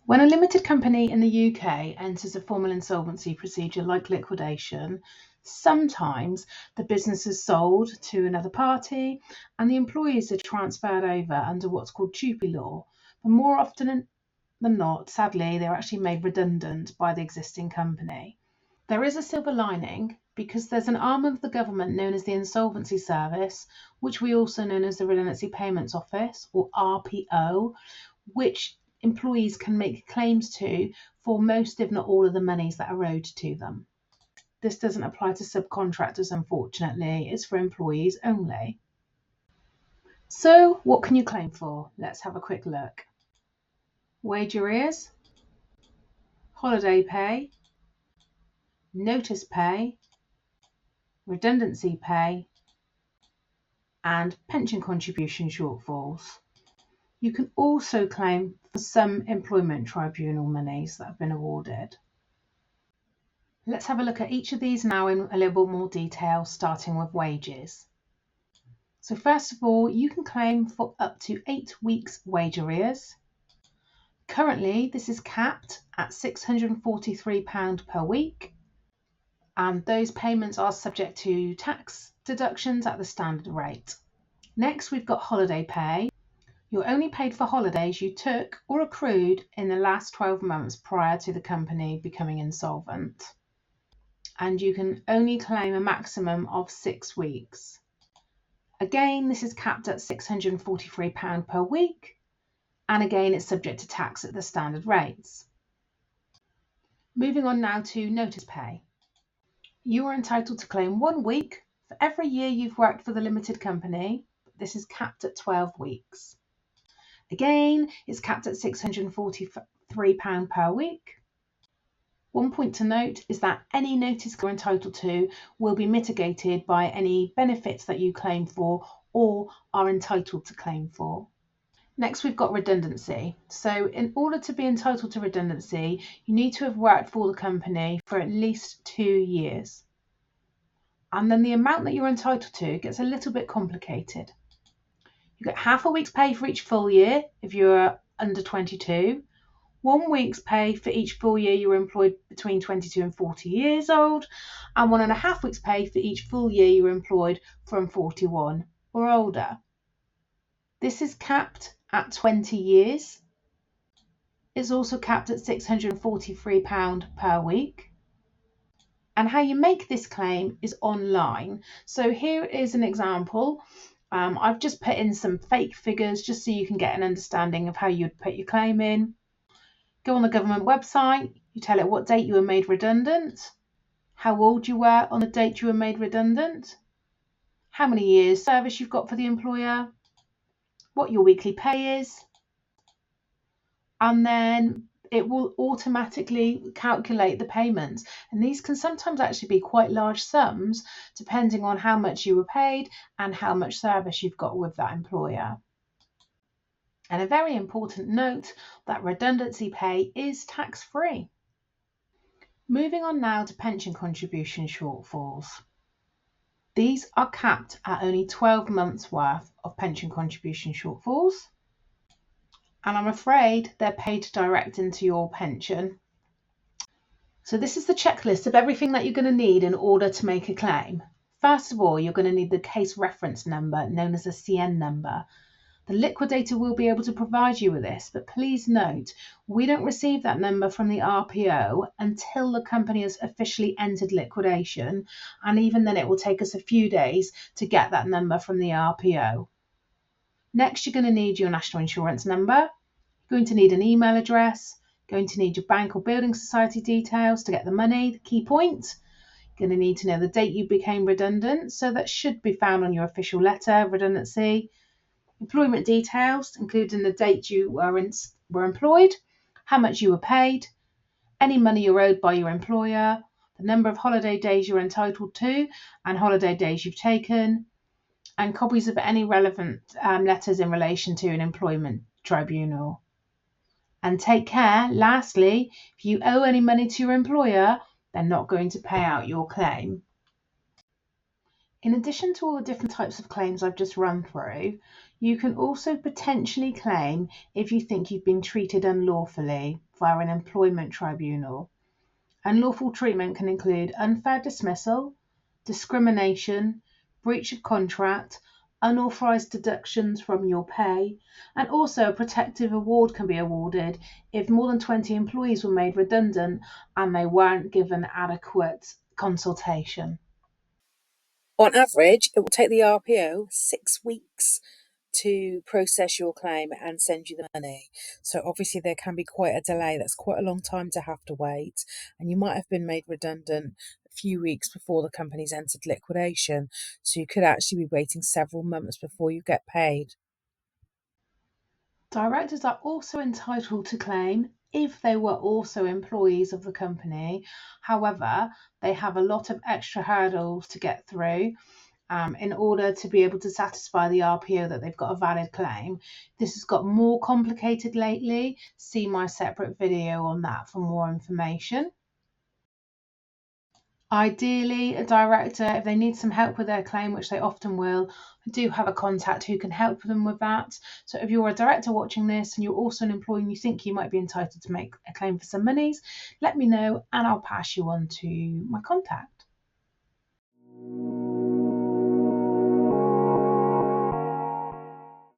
When a limited company in the UK enters a formal insolvency procedure like liquidation, sometimes the business is sold to another party and the employees are transferred over under what's called TUPE law. But more often than not, sadly, they're actually made redundant by the existing company. There is a silver lining because there's an arm of the government known as the Insolvency Service, which we also know as the Redundancy Payments Office, or RPO, which employees can make claims to for most, if not all, of the monies that are owed to them. This doesn't apply to subcontractors, unfortunately, it's for employees only. So, what can you claim for? Let's have a quick look. Wage arrears, holiday pay, notice pay, redundancy pay, and pension contribution shortfalls. You can also claim for some employment tribunal monies that have been awarded. Let's have a look at each of these now in a little bit more detail, starting with wages. So first of all, you can claim for up to 8 weeks wage arrears. Currently, this is capped at £643 per week, and those payments are subject to tax deductions at the standard rate. Next, we've got holiday pay. You're only paid for holidays you took or accrued in the last 12 months prior to the company becoming insolvent. And you can only claim a maximum of 6 weeks. Again, this is capped at £643 per week, and again, it's subject to tax at the standard rates. Moving on now to notice pay. You are entitled to claim 1 week for every year you've worked for the limited company. This is capped at 12 weeks. Again, it's capped at £643 per week. One point to note is that any notice you're entitled to will be mitigated by any benefits that you claim for or are entitled to claim for. Next, we've got redundancy. So in order to be entitled to redundancy, you need to have worked for the company for at least 2 years. And then the amount that you're entitled to gets a little bit complicated. You get half a week's pay for each full year if you're under 22, 1 week's pay for each full year you were employed between 22 and 40 years old, and 1.5 weeks pay for each full year you were employed from 41 or older. This is capped at 20 years. It's also capped at £643 per week. And how you make this claim is online. So here is an example. I've just put in some fake figures just so you can get an understanding of how you'd put your claim in. Go on the government website, you tell it what date you were made redundant, how old you were on the date you were made redundant, how many years service you've got for the employer, what your weekly pay is, and then it will automatically calculate the payments. And these can sometimes actually be quite large sums depending on how much you were paid and how much service you've got with that employer. And a very important note that redundancy pay is tax-free. Moving on now to pension contribution shortfalls. These are capped at only 12 months worth of pension contribution shortfalls. And I'm afraid they're paid direct into your pension. So this is the checklist of everything that you're going to need in order to make a claim. First of all, you're going to need the case reference number, known as a CN number. The liquidator will be able to provide you with this, but please note, we don't receive that number from the RPO until the company has officially entered liquidation, and even then it will take us a few days to get that number from the RPO. Next, you're going to need your national insurance number. You're going to need an email address. You're going to need your bank or building society details to get the money, the key point. You're going to need to know the date you became redundant, so that should be found on your official letter of redundancy. Employment details, including the date you were employed, how much you were paid, any money you're owed by your employer, the number of holiday days you're entitled to and holiday days you've taken, and copies of any relevant letters in relation to an employment tribunal. And take care, lastly, if you owe any money to your employer, they're not going to pay out your claim. In addition to all the different types of claims I've just run through, you can also potentially claim if you think you've been treated unlawfully via an employment tribunal. Unlawful treatment can include unfair dismissal, discrimination, breach of contract, unauthorised deductions from your pay, and also a protective award can be awarded if more than 20 employees were made redundant and they weren't given adequate consultation. On average, it will take the RPO 6 weeks to process your claim and send you the money. So obviously there can be quite a delay. That's quite a long time to have to wait. And you might have been made redundant a few weeks before the company's entered liquidation. So you could actually be waiting several months before you get paid. Directors are also entitled to claim if they were also employees of the company. However, they have a lot of extra hurdles to get through in order to be able to satisfy the RPO that they've got a valid claim. This has got more complicated lately. See my separate video on that for more information. Ideally, a director, if they need some help with their claim, which they often will, do have a contact who can help them with that. So if you're a director watching this and you're also an employee and you think you might be entitled to make a claim for some monies, let me know and I'll pass you on to my contact.